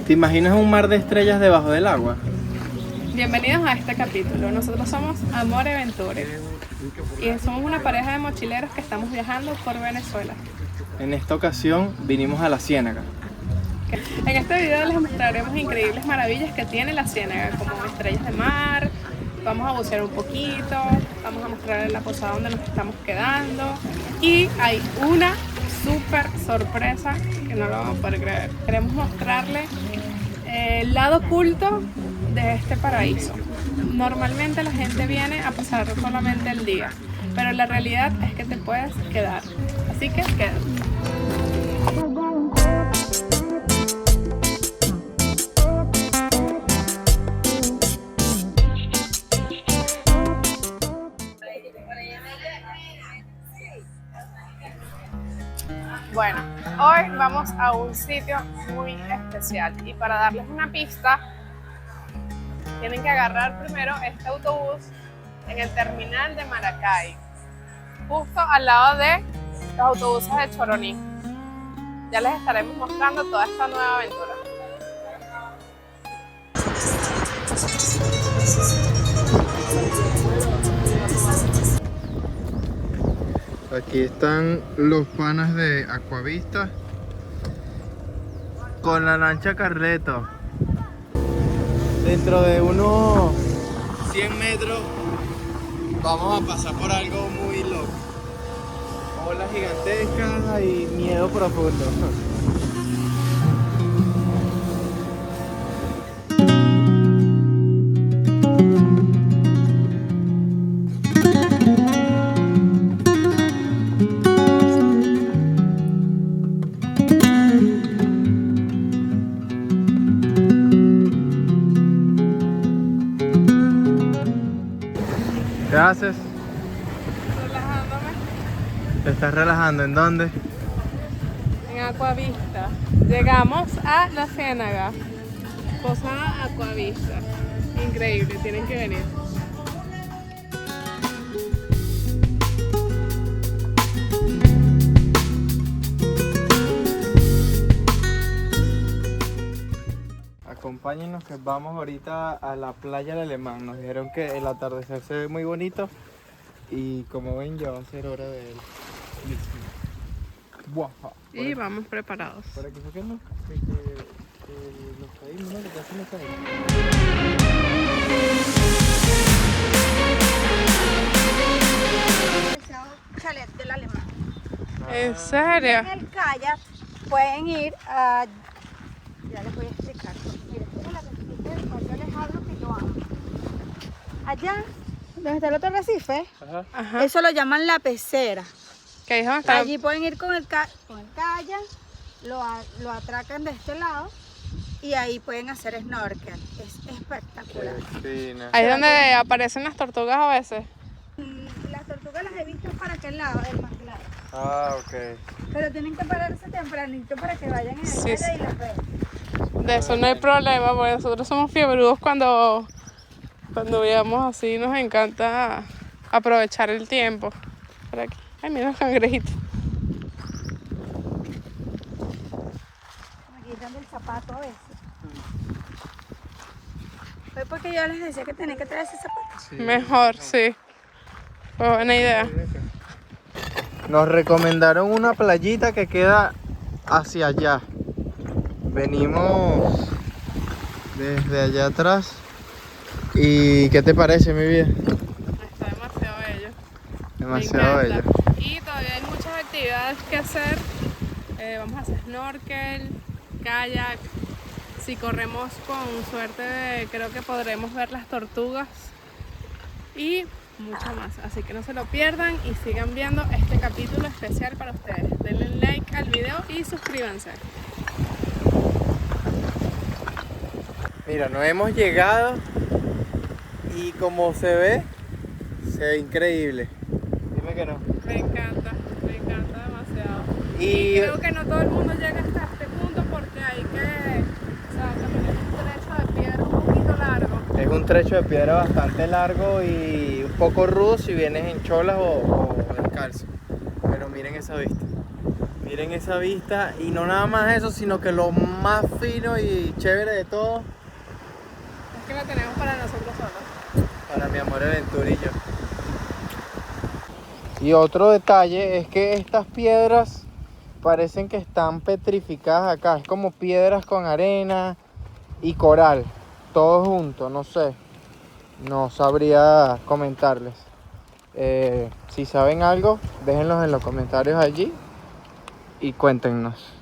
¿Te imaginas un mar de estrellas debajo del agua? Bienvenidos a este capítulo. Nosotros somos Amore Venture y somos una pareja de mochileros que estamos viajando por Venezuela. En esta ocasión vinimos a la Ciénaga. En este video les mostraremos increíbles maravillas que tiene la Ciénaga, como estrellas de mar, vamos a bucear un poquito, vamos a mostrarles la posada donde nos estamos quedando y hay una súper sorpresa que no lo vamos a poder creer. Queremos mostrarles el lado oculto de este paraíso. Normalmente la gente viene a pasar solamente el día, pero la realidad es que te puedes quedar, así que quédate. Bueno, hoy vamos a un sitio muy especial y para darles una pista tienen que agarrar primero este autobús en el terminal de Maracay, justo al lado de los autobuses de Choroní. Ya les estaremos mostrando toda esta nueva aventura. Aquí están los panas de Aquavista con la lancha Carleto. Dentro de unos 100 metros vamos a pasar por algo muy loco. Olas gigantescas y miedo profundo. ¿Qué haces? Relajándome ¿Te estás relajando? ¿En dónde? en Aquavista. Llegamos a la Ciénaga, posada Aquavista. Increíble, tienen que venir. Acompáñenos que vamos ahorita a la playa del Alemán. Nos dijeron que el atardecer se ve muy bonito y como ven ya va a ser hora de él. Buah, Y vamos preparados. ¿Por aquí fue que no? Que nos caímos, ¿no? Que casi nos caímos. Chalet del Alemán. ¿En serio? En el kayak pueden ir a... Ya les voy a explicar. Miren, esta es la recife del cual yo les hablo que yo amo. Allá, donde está el otro recife, Ajá. eso lo llaman la pecera. ¿Qué dijo? Está... Allí pueden ir con el kayak, lo atracan de este lado y ahí pueden hacer snorkel. Es espectacular. Ahí es donde aparecen las tortugas a veces. Las tortugas las he visto para aquel lado, el más claro. Ah, ok. Pero tienen que pararse tempranito para que vayan en el Sí, kayak sí. y las vean. De eso no hay problema, porque nosotros somos fiebrudos cuando veamos así, nos encanta aprovechar el tiempo. Por aquí. Ay, mira los cangrejitos. Me quitan el zapato a veces. Fue porque yo les decía que tenía que traer ese zapato. Sí. Mejor, sí. Fue buena idea. Nos recomendaron una playita que queda hacia allá. Venimos desde allá atrás. ¿Y qué te parece, mi vida? Está demasiado bello. Demasiado Me bello. encanta. Y todavía hay muchas actividades que hacer. Vamos a hacer snorkel, kayak. Si corremos con suerte, creo que podremos ver las tortugas y mucho más. Así que no se lo pierdan y sigan viendo este capítulo especial para ustedes. Denle like al video y suscríbanse. Mira, nos hemos llegado y como se ve increíble. Dime que no. Me encanta demasiado. Y- Y creo que no todo el mundo llega hasta este punto porque hay que, o sea, caminar un trecho de piedra un poquito largo. Es un trecho de piedra bastante largo y un poco rudo si vienes en cholas o descalzo. Pero miren esa vista. Miren esa vista, y no nada más eso, sino que lo más fino y chévere de todo, Es que la tenemos para nosotros solos. para mi amor Aventura y yo. Y otro detalle es que estas piedras parecen que están petrificadas acá. Es como piedras con arena y coral, todo junto, no sé. No sabría comentarles. Si saben algo, déjenlos en los comentarios allí y cuéntenos.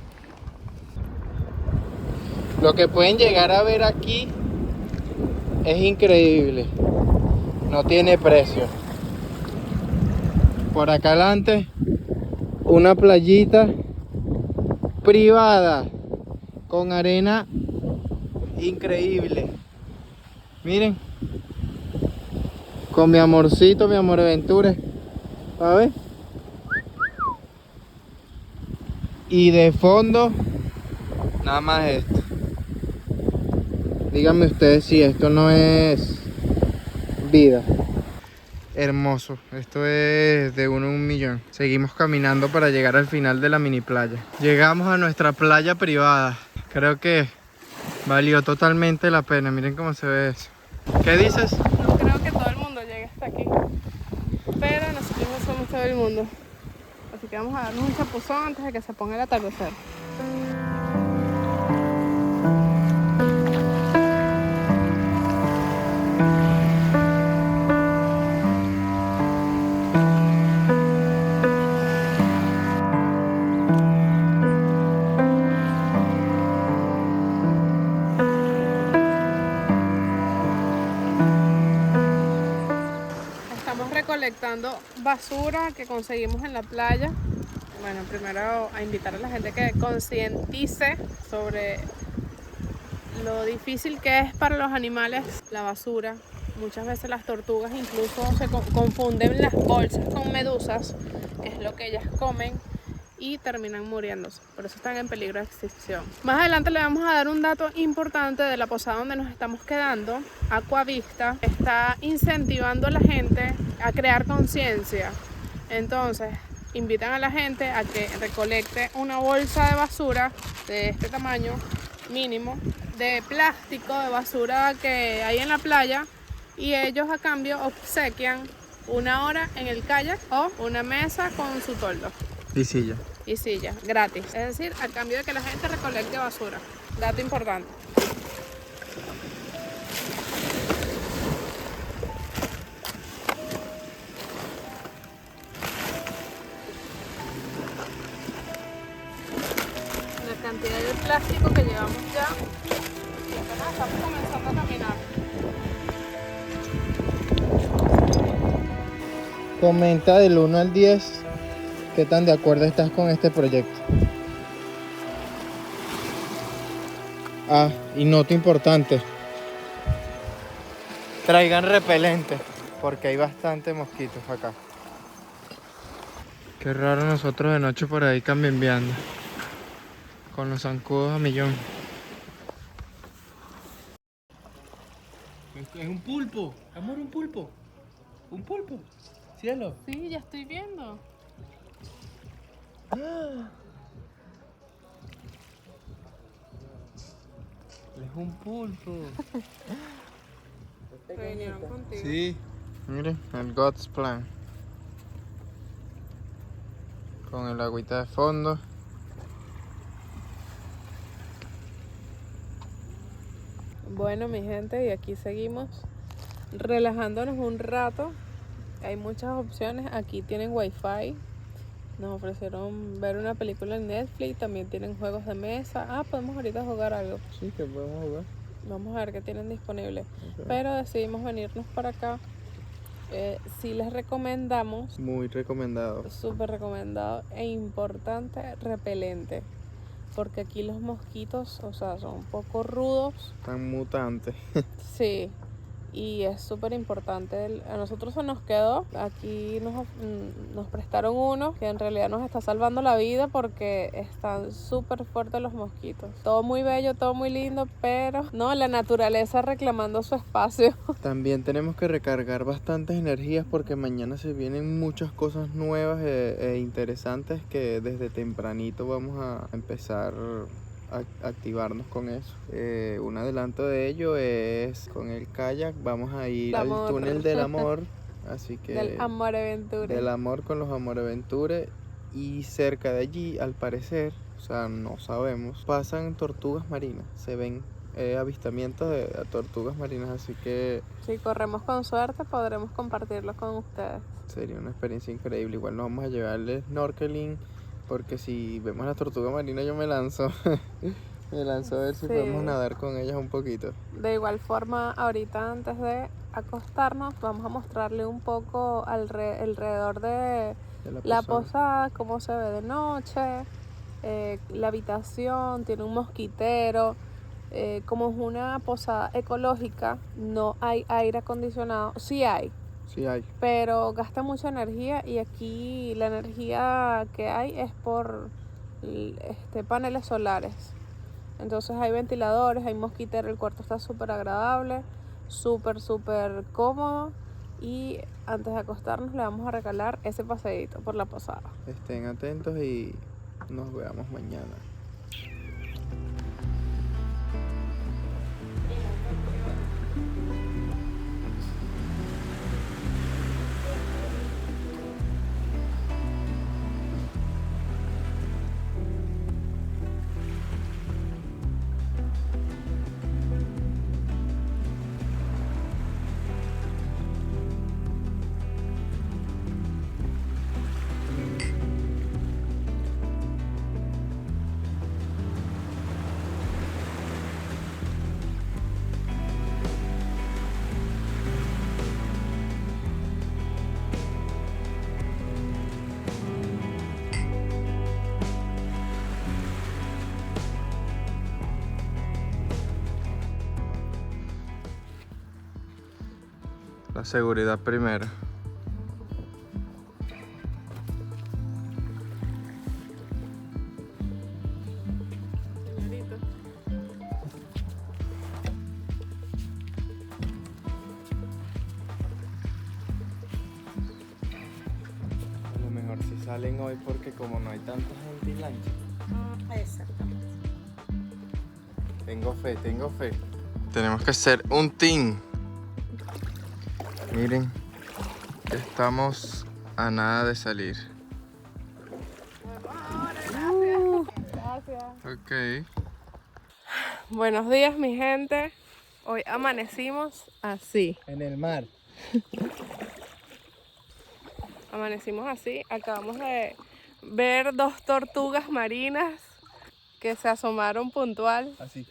Lo que pueden llegar a ver aquí es increíble. No tiene precio. Por acá adelante, una playita privada con arena increíble. Miren, con mi amorcito, mi amor aventura. A ver. Y de fondo, nada más esto. Díganme ustedes si esto no es vida. Hermoso, esto es de 1 en 1.000.000. Seguimos caminando para llegar al final de la mini playa. Llegamos a nuestra playa privada. Creo que valió totalmente la pena. Miren cómo se ve eso. ¿Qué dices? No creo que todo el mundo llegue hasta aquí, pero nosotros no somos todo el mundo. Así que vamos a darnos un chapuzón antes de que se ponga el atardecer. Estamos recolectando basura que conseguimos en la playa. Bueno, primero a invitar a la gente que concientice sobre lo difícil que es para los animales la basura. Muchas veces las tortugas incluso se confunden las bolsas con medusas, que es lo que ellas comen, y terminan muriéndose. Por eso están en peligro de extinción. Más adelante le vamos a dar un dato importante de la posada donde nos estamos quedando. Aquavista está incentivando a la gente a crear conciencia. Entonces, invitan a la gente a que recolecte una bolsa de basura de este tamaño mínimo, de plástico, de basura que hay en la playa, y ellos a cambio obsequian 1 hora en el kayak o una mesa con su toldo. Y silla. Y silla, gratis. Es decir, a cambio de que la gente recolecte basura. Dato importante. La cantidad de plástico que llevamos ya. Y apenas estamos comenzando a caminar. Comenta del 1 al 10 qué tan de acuerdo estás con este proyecto. Ah, y nota importante. Traigan repelente, porque hay bastantes mosquitos acá. Qué raro nosotros de noche por ahí cambiando. Con los zancudos a millón. Es un pulpo, amor, un pulpo. Un pulpo. Cielo. Sí, ya estoy viendo. Es un pulpo. Vinieron contigo. Sí. Miren, el God's Plan. Con el agüita de fondo. Bueno, mi gente, y aquí seguimos relajándonos un rato. Hay muchas opciones. Aquí tienen wifi. Nos ofrecieron ver una película en Netflix. También tienen juegos de mesa. Ah, podemos ahorita jugar algo. Sí, que podemos jugar. Vamos a ver qué tienen disponible. Okay. Pero decidimos venirnos para acá. Sí les recomendamos, Muy recomendado. súper recomendado e importante, repelente. Porque aquí los mosquitos, o sea, son un poco rudos. Tan mutantes. Sí. y es súper importante. A nosotros se nos quedó, aquí nos prestaron uno que en realidad nos está salvando la vida porque están súper fuertes los mosquitos. Todo muy bello, todo muy lindo, pero no, la naturaleza reclamando su espacio. También tenemos que recargar bastantes energías porque mañana se vienen muchas cosas nuevas e interesantes que desde tempranito vamos a empezar a activarnos con eso. Un adelanto de ello es con el kayak, vamos a ir al túnel del amor, así que del Amor Aventure. Del amor con los Amor Aventure, y cerca de allí, al parecer, o sea, no sabemos, pasan tortugas marinas, se ven avistamientos de tortugas marinas, así que si corremos con suerte podremos compartirlo con ustedes. Sería una experiencia increíble. Igual nos vamos a llevar el snorkeling, porque si vemos la tortuga marina yo me lanzo. Me lanzo a ver si podemos nadar con ellas un poquito. De igual forma, ahorita antes de acostarnos vamos a mostrarle un poco alrededor de la posada, cómo se ve de noche, la habitación, tiene un mosquitero. Como es una posada ecológica, no hay aire acondicionado. Sí hay, pero gasta mucha energía, y aquí la energía que hay es por paneles solares. Entonces hay ventiladores, hay mosquitero, el cuarto está súper agradable, súper cómodo, y antes de acostarnos le vamos a regalar ese paseíto por la posada. Estén atentos y nos veamos mañana. La seguridad primero. Señorito. A lo mejor si salen hoy porque como no hay tanta gente en lancha. Exactamente. Tengo fe. Tenemos que ser un team. Miren, estamos a nada de salir. Gracias. Ok. Buenos días, mi gente. Hoy amanecimos así. En el mar. Amanecimos así. Acabamos de ver 2 tortugas marinas que se asomaron puntual. Así.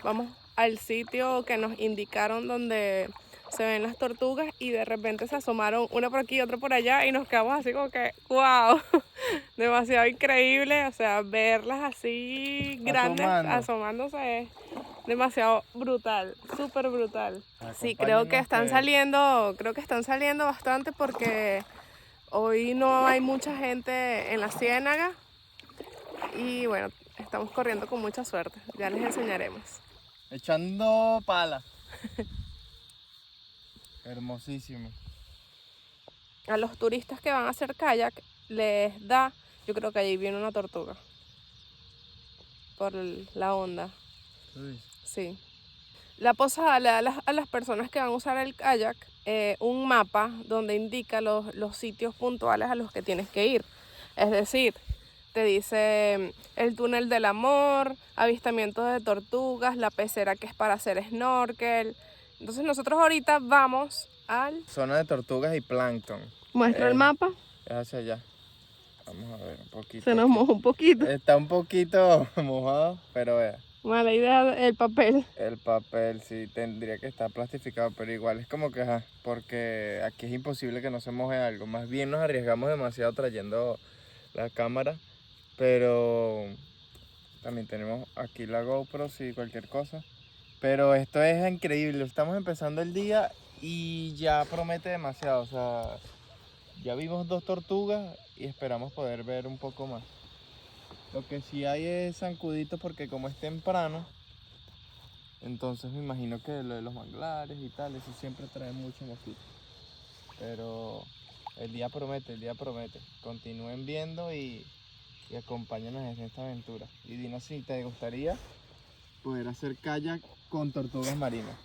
Vamos al sitio que nos indicaron donde se ven las tortugas, y de repente se asomaron una por aquí y otra por allá, y nos quedamos así como que wow, demasiado increíble. O sea, verlas así grandes asomándose es demasiado brutal, súper brutal. Sí, creo que están saliendo bastante, porque hoy no hay mucha gente en la ciénaga, y bueno, estamos corriendo con mucha suerte. Ya les enseñaremos. Echando pala. Hermosísimo. A los turistas que van a hacer kayak les da, yo creo que allí viene una tortuga por la onda. Sí. La posada le da a las personas que van a usar el kayak un mapa donde indica los sitios puntuales a los que tienes que ir. Es decir, te dice el túnel del amor, avistamientos de tortugas, la pecera que es para hacer snorkel. Entonces nosotros ahorita vamos al... Zona de tortugas y plancton. Muestra el mapa. Es hacia allá. Vamos a ver un poquito. Se nos moja un poquito. Está un poquito mojado, pero vea. Mala idea el papel. El papel sí tendría que estar plastificado, pero igual es como que, porque aquí es imposible que no se moje algo. Más bien nos arriesgamos demasiado trayendo la cámara, pero también tenemos aquí la GoPro, si cualquier cosa. Pero esto es increíble, estamos empezando el día y ya promete demasiado, o sea, ya vimos 2 tortugas y esperamos poder ver un poco más. Lo que sí hay es zancuditos porque como es temprano, entonces me imagino que lo de los manglares y tal, eso siempre trae mucho mosquito. Pero el día promete, el día promete. Continúen viendo y acompáñanos en esta aventura. Y dinos si te gustaría poder hacer kayak con tortugas marinas.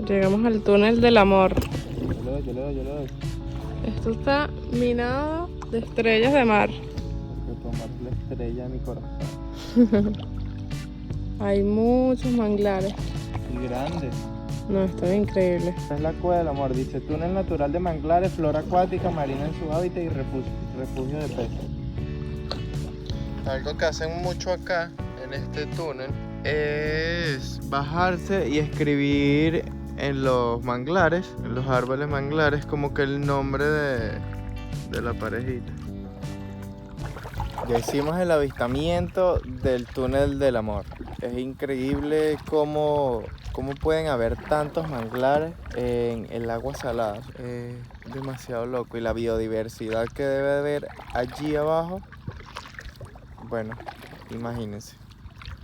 Llegamos al túnel del amor. Yo le doy. Esto está minado de estrellas de mar. Porque tomar la estrella de mi corazón. Hay muchos manglares. Y grandes. No, esto es increíble. Esta es la cueva del amor. Dice túnel natural de manglares, flora acuática, marina en su hábitat y refugio de peces. Algo que hacen mucho acá en este túnel es bajarse y escribir en los manglares, en los árboles manglares, como que el nombre de la parejita. Ya hicimos el avistamiento del túnel del amor. Es increíble cómo pueden haber tantos manglares en el agua salada. Es demasiado loco. Y la biodiversidad que debe haber allí abajo, bueno, imagínense.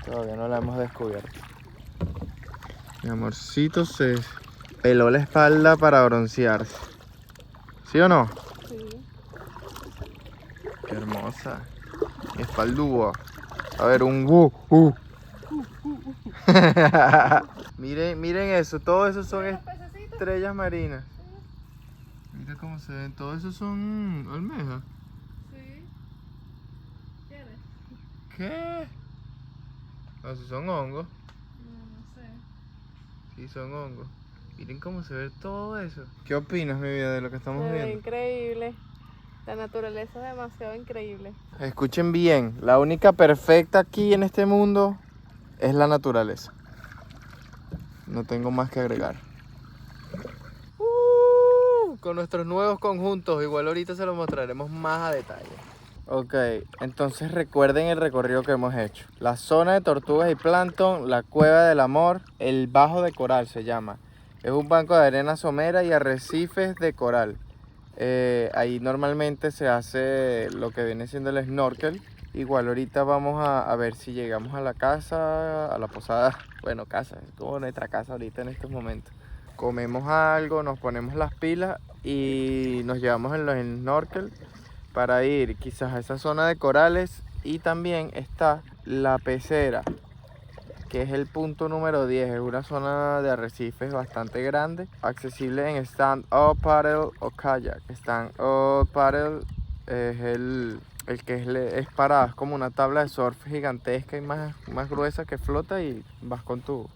Todavía no la hemos descubierto. Mi amorcito se peló la espalda para broncearse. ¿Sí o no? Sí. Qué hermosa. Mi espaldúa. A ver, un miren eso. Todo eso son estrellas marinas. Mira cómo se ven. Todo eso son almejas. Sí. ¿Quieres? ¿Qué? No, si son hongos. No sé. Sí, son hongos. Miren cómo se ve todo eso. ¿Qué opinas, mi vida, de lo que estamos Se ve viendo? increíble. La naturaleza es demasiado increíble. Escuchen bien, la única perfecta aquí en este mundo es la naturaleza. No tengo más que agregar. Con nuestros nuevos conjuntos, igual ahorita se los mostraremos más a detalle. Ok, entonces recuerden el recorrido que hemos hecho. La zona de tortugas y plancton, la cueva del amor, el bajo de coral se llama. Es un banco de arena somera y arrecifes de coral. Ahí normalmente se hace lo que viene siendo el snorkel. Igual ahorita vamos a ver si llegamos a la casa, a la posada. Bueno, casa, es como nuestra casa ahorita en estos momentos. Comemos algo, nos ponemos las pilas y nos llevamos en los snorkel para ir quizás a esa zona de corales. Y también está la pecera, que es el punto número 10, es una zona de arrecifes bastante grande, accesible en stand-up paddle o kayak. Stand-up paddle es el que es parado, es como una tabla de surf gigantesca y más gruesa que flota y vas con tus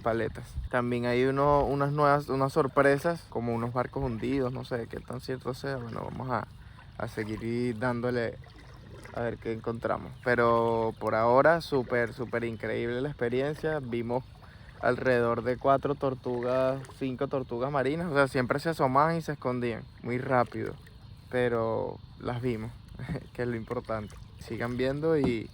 paletas. También hay unas sorpresas, como unos barcos hundidos, no sé qué tan cierto sea. Bueno, vamos a seguir dándole a ver qué encontramos. Pero por ahora súper increíble la experiencia. Vimos alrededor de 5 tortugas marinas. O sea, siempre se asomaban y se escondían muy rápido, pero las vimos, que es lo importante. Sigan viendo y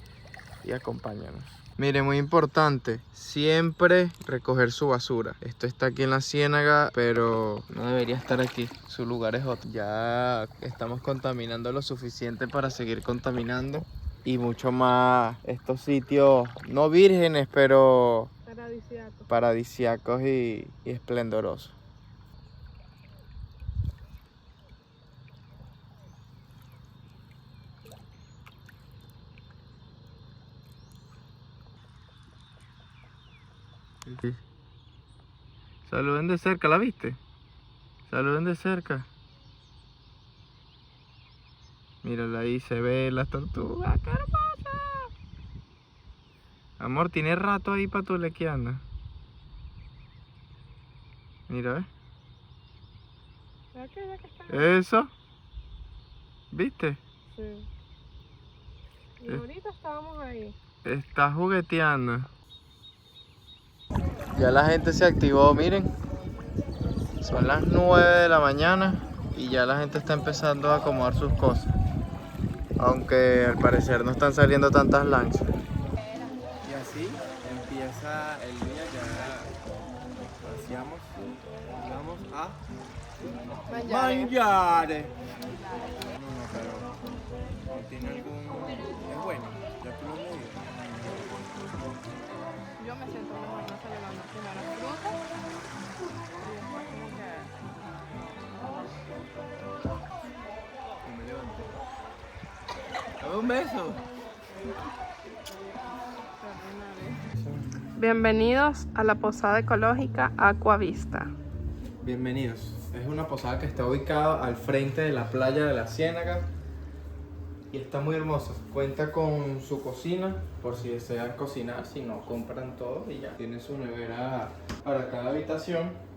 acompáñanos. Mire, muy importante, siempre recoger su basura. Esto está aquí en la ciénaga, pero no debería estar aquí. Su lugar es otro. Ya estamos contaminando lo suficiente para seguir contaminando. Y mucho más estos sitios, no vírgenes, pero paradisíacos y esplendorosos. Sí. Saluden de cerca, ¿la viste? Saluden de cerca. Mírala ahí, se ve la tortuga. ¡Qué hermosa! Amor, tiene rato ahí patulequeando. Mira, ¿Eso? ¿Viste? Sí. Y ahorita estábamos ahí. Está jugueteando. Ya la gente se activó, miren. Son las 9 de la mañana y ya la gente está empezando a acomodar sus cosas. Aunque al parecer no están saliendo tantas lanchas. Y así empieza el día, ya vaciamos, vamos a mangiare. No, pero no tiene algún... es bueno, ya tú lo has medido. Yo me siento mejor no celebrando primero fruta y después como que... Me levanté. Dame un beso. Bienvenidos a la posada ecológica Aquavista. Bienvenidos. Es una posada que está ubicada al frente de la playa de la Ciénaga y está muy hermosa. Cuenta con su cocina por si desean cocinar, si no compran todo y ya. Tiene su nevera para cada habitación,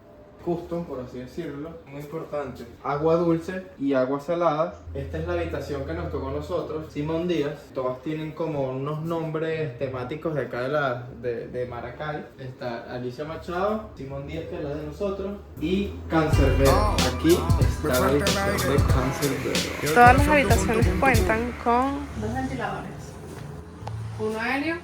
custom por así decirlo. Muy importante, agua dulce y agua salada. Esta es la habitación que nos tocó a nosotros, Simón Díaz. Todas tienen como unos nombres temáticos de acá de Maracay. Está Alicia Machado, Simón Díaz, que es la de nosotros, y Cancerbero. Aquí está la habitación de Cancerbero. Todas las habitaciones cuentan con dos ventiladores, uno helio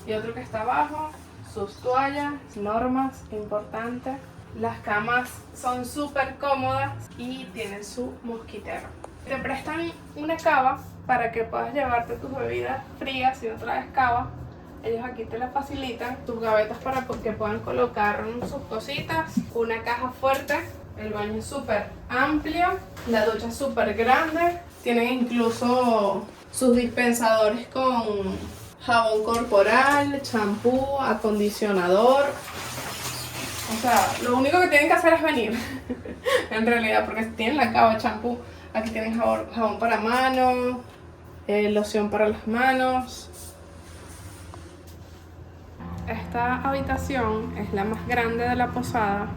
y otro que está abajo, sus toallas, normas importantes. Las camas son súper cómodas y tienen su mosquitero. Te prestan una cava para que puedas llevarte tus bebidas frías si no traes cava. Ellos aquí te la facilitan, tus gavetas para que puedan colocar sus cositas, una caja fuerte, el baño es súper amplio, la ducha es súper grande, tienen incluso sus dispensadores con jabón corporal, champú, acondicionador. O sea, lo único que tienen que hacer es venir, en realidad, porque tienen la cava, champú, aquí tienen jabón para manos, loción para las manos. Esta habitación es la más grande de la posada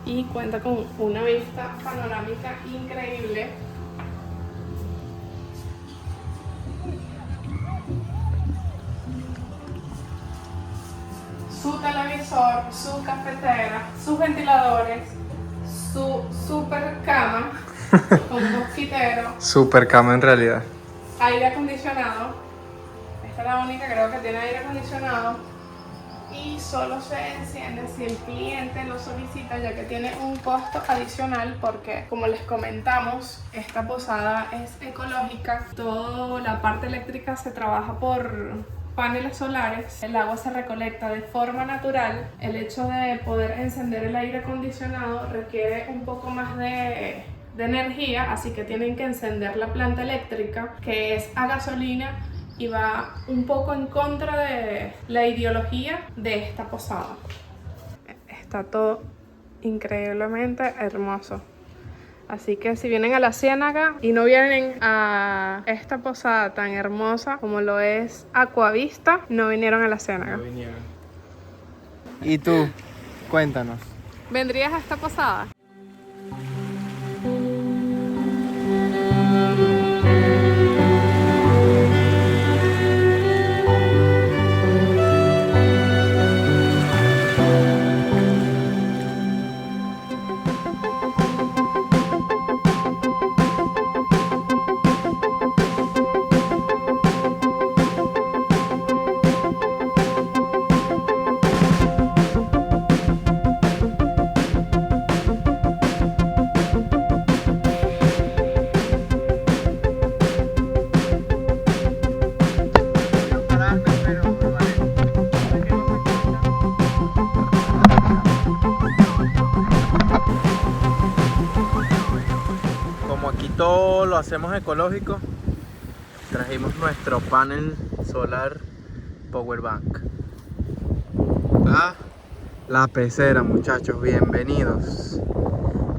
y cuenta con una vista panorámica increíble. Su televisor, su cafetera, sus ventiladores, su super cama con mosquitero, Super cama en realidad. aire acondicionado. Esta es la única, creo que tiene aire acondicionado. Y solo se enciende si el cliente lo solicita, ya que tiene un costo adicional porque, como les comentamos, esta posada es ecológica. Toda la parte eléctrica se trabaja por paneles solares, el agua se recolecta de forma natural. El hecho de poder encender el aire acondicionado requiere un poco más de energía, así que tienen que encender la planta eléctrica, que es a gasolina, y va un poco en contra de la ideología de esta posada. Está todo increíblemente hermoso. Así que si vienen a la Ciénaga y no vienen a esta posada tan hermosa como lo es Aquavista, no vinieron a la Ciénaga. No vinieron. ¿Y tú? Cuéntanos. ¿Vendrías a esta posada? Todo lo hacemos ecológico. Trajimos nuestro panel solar Power Bank. La pecera, muchachos, bienvenidos.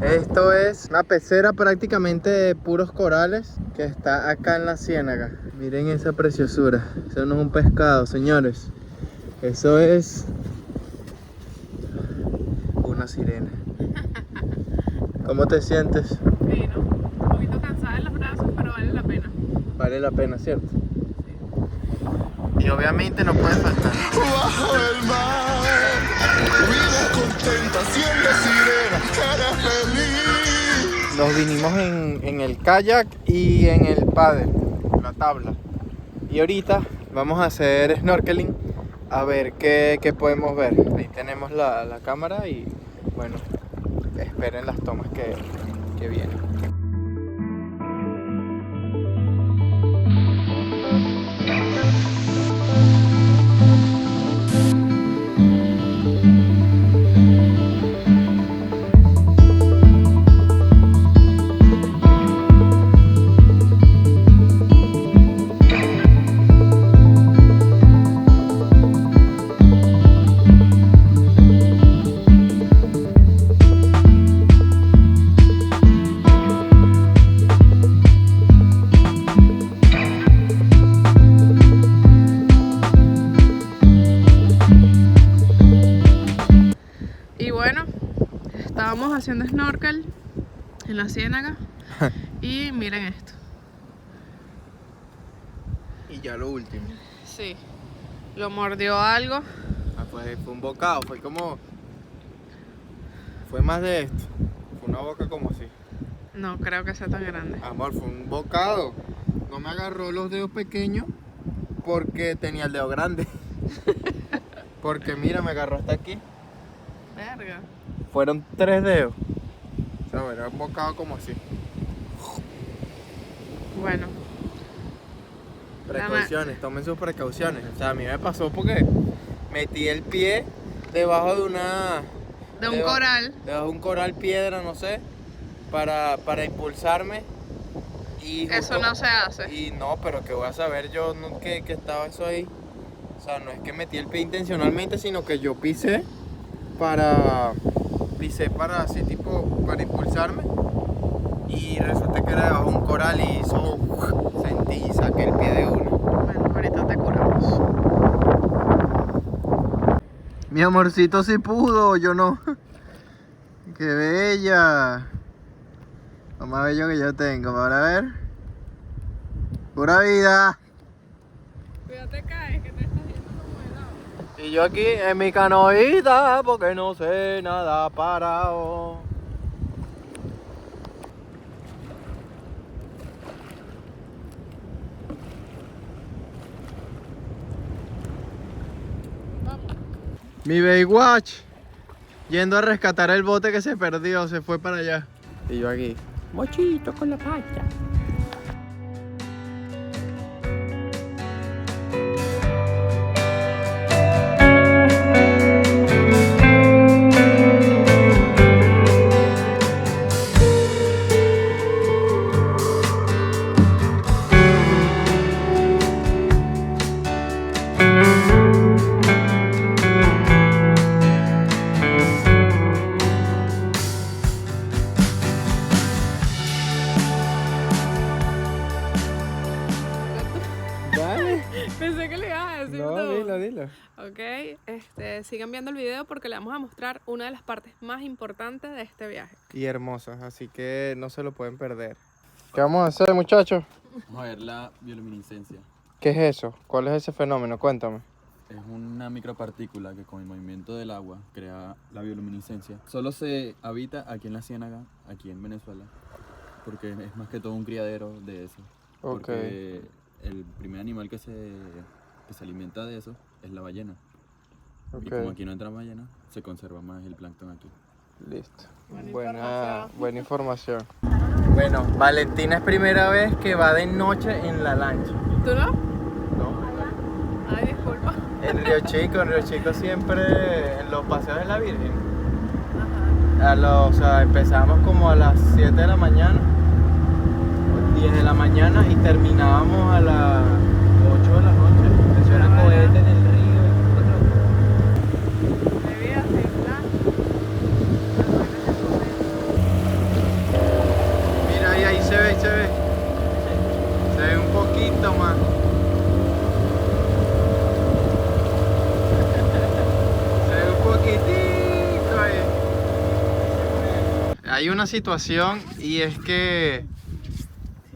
Esto es una pecera prácticamente de puros corales que está acá en la Ciénaga. Miren esa preciosura. Eso no es un pescado, señores. Eso es una sirena. ¿Cómo te sientes? Fino, un poquito cansada en los brazos, pero vale la pena. Vale la pena, ¿cierto? Y obviamente no puede faltar. Bajo el mar, vida contenta, siendo sirena, cara feliz. nos vinimos en el kayak y en el paddle, la tabla. Y ahorita vamos a hacer snorkeling a ver qué podemos ver. Ahí tenemos la cámara y bueno, esperen las tomas que vienen. Estábamos haciendo snorkel en la ciénaga y miren esto. Y ya lo último. Sí, lo mordió algo. Ah, pues fue un bocado, fue más de esto. Fue una boca como así. No creo que sea tan grande. Amor, fue un bocado. No me agarró los dedos pequeños porque tenía el dedo grande. Porque mira, me agarró hasta aquí. Verga. Fueron 3 dedos. O sea, era un bocado como así. Bueno. Precauciones, tomen sus precauciones. O sea, a mí me pasó porque metí el pie debajo de una... De un coral. Debajo de un coral piedra, no sé, para impulsarme. Y eso no se hace. Y no, pero que voy a saber yo que estaba eso ahí. O sea, no es que metí el pie intencionalmente, sino que yo pisé para así tipo, para impulsarme. Y resulta que era debajo de un coral y hizo, sentí y saqué el pie de una. Bueno, ahorita te curamos. Mi amorcito sí pudo, yo no. ¡Qué bella! Lo más bello que yo tengo, para ver. ¡Pura vida! Cuídate, caes, que te estás yendo como helado. Y yo aquí en mi canoita, porque no sé nada parado. Mi Baywatch, yendo a rescatar el bote que se perdió, se fue para allá. Y yo aquí, mochito con la pacha. Pensé que le ibas a decir No, tú. dilo. Ok, sigan viendo el video porque le vamos a mostrar una de las partes más importantes de este viaje. Y hermosas, así que no se lo pueden perder. ¿Qué vamos a hacer, muchachos? Vamos a ver la bioluminiscencia. ¿Qué es eso? ¿Cuál es ese fenómeno? Cuéntame. Es una micropartícula que con el movimiento del agua crea la bioluminiscencia. Solo se habita aquí en la Ciénaga, aquí en Venezuela, porque es más que todo un criadero de eso. Ok. Porque el primer animal que se alimenta de eso es la ballena. Ok. Y como aquí no entran ballenas, se conserva más el plancton aquí. Listo. Buena Buena información. Bueno, Valentina es primera vez que va de noche en la lancha. ¿Tú no? No. Ay, disculpa. En Río Chico siempre en los paseos de la Virgen. Ajá. O sea, empezamos como a las 7 de la mañana, 10 de la mañana y terminábamos a las 8 de la noche. Eso era cohete en el río. Bebida sin plan. Mira, ahí se ve. Se ve un poquito más. Se ve un poquitito ahí. Hay una situación y es que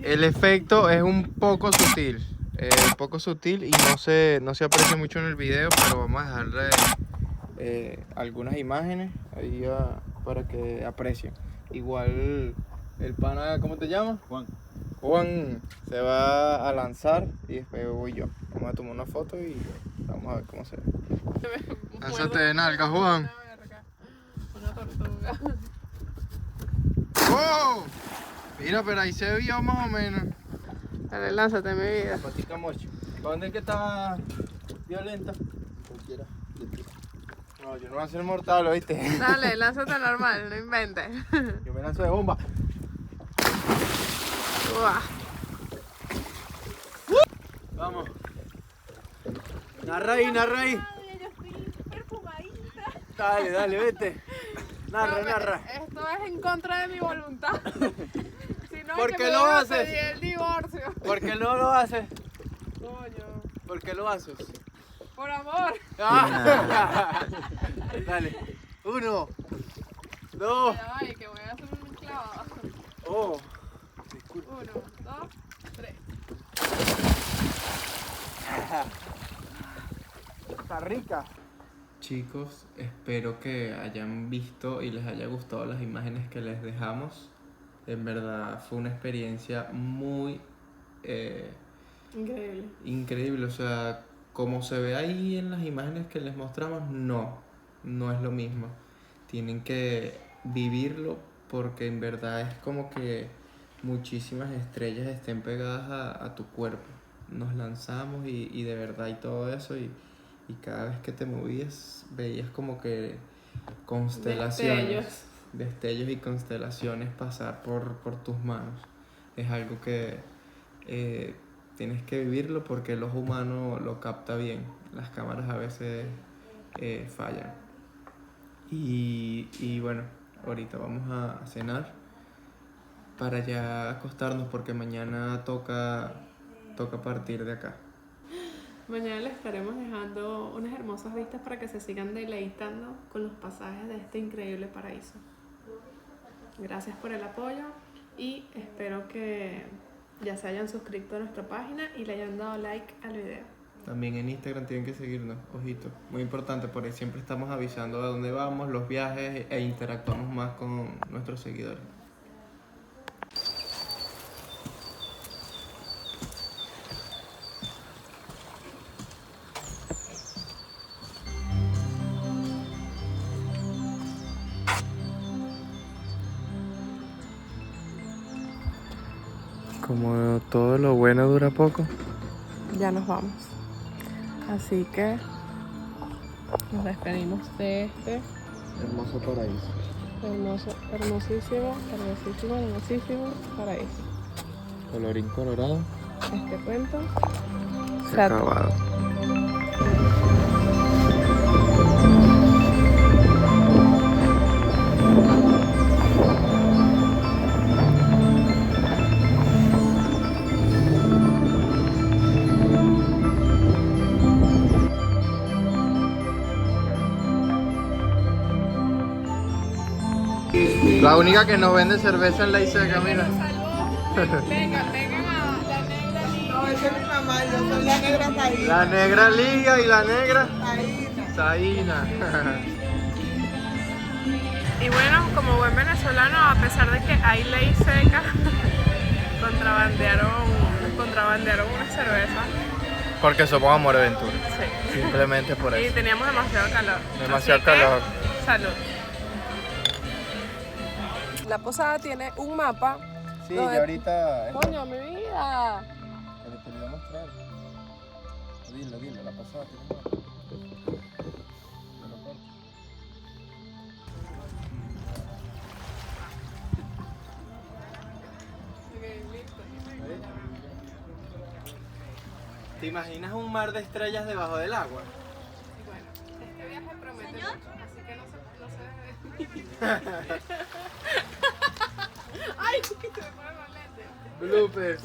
el efecto es un poco sutil. Y no se aprecia mucho en el video, pero vamos a dejarle algunas imágenes ahí para que aprecien. Igual El pana, ¿cómo te llamas? Juan. Juan se va a lanzar y después voy yo. Vamos a tomar una foto y vamos a ver cómo se ve. Lánzate de nalga, Juan. Una tortuga. ¡Oh! Mira, pero ahí se vio más o menos. Dale, lánzate, mi vida. Patica mocho. ¿Para dónde es que está violenta? Cualquiera. No, yo no voy a ser mortal, ¿oíste? Dale, lánzate normal, no inventes. Yo me lanzo de bomba. Uah. Vamos. Narra ahí, narra ahí. Yo estoy perfumadita. Dale, dale, vete. Narra, No, narra. Esto es en contra de mi voluntad. Si no, ¿Por es que qué me lo van a haces? pedir el divorcio. ¿Por qué no lo haces? Coño. ¿Por qué lo haces? Por amor. Ah. Dale. 1, 2. Ya vaya, que voy a hacer un clavado. Oh. 1, 2, 3. Está rica. Chicos, espero que hayan visto y les haya gustado las imágenes que les dejamos. En verdad fue una experiencia muy Increíble. increíble. O sea, como se ve ahí en las imágenes que les mostramos, no es lo mismo. Tienen que vivirlo porque en verdad es como que muchísimas estrellas estén pegadas a tu cuerpo. Nos lanzamos y de verdad y todo eso y cada vez que te movías veías como que constelaciones, destellos y constelaciones pasar por tus manos. Es algo que tienes que vivirlo porque el ojo humano lo capta bien. Las cámaras a veces fallan. Y bueno, ahorita vamos a cenar para ya acostarnos porque mañana toca partir de acá. Mañana les estaremos dejando unas hermosas vistas para que se sigan deleitando con los pasajes de este increíble paraíso. Gracias por el apoyo y espero que ya se hayan suscrito a nuestra página y le hayan dado like al video. También en Instagram tienen que seguirnos, ojito, muy importante, por ahí siempre estamos avisando a dónde vamos, los viajes e interactuamos más con nuestros seguidores. Como todo lo bueno dura poco. Ya nos vamos. Así que nos despedimos de este Hermoso paraíso. hermosísimo paraíso. Colorín colorado. Este cuento Se ha acabado. La única que no vende cerveza en la Iseca, mira. Vengan a la negra liga. No, esa es mi mamá, yo soy la negra Taína. La negra Liga y la negra Taína. Taína. Y bueno, como buen venezolano, a pesar de que hay ley seca, contrabandearon una cerveza. Porque somos Amor Aventura. Sí. Simplemente por Y eso. teníamos demasiado calor. Demasiado Así que, calor. Salud. La posada tiene un mapa. Sí, No, y ahorita. Coño, mi vida. Pero te lo voy a mostrar. Dilo, la pasada tiene un mapa. Te lo corto. ¿Te imaginas un mar de estrellas debajo del agua? Bueno, este viaje promete mucho, así que no se debe. ¡Ay! Se me ponen los lentes. Bloopers.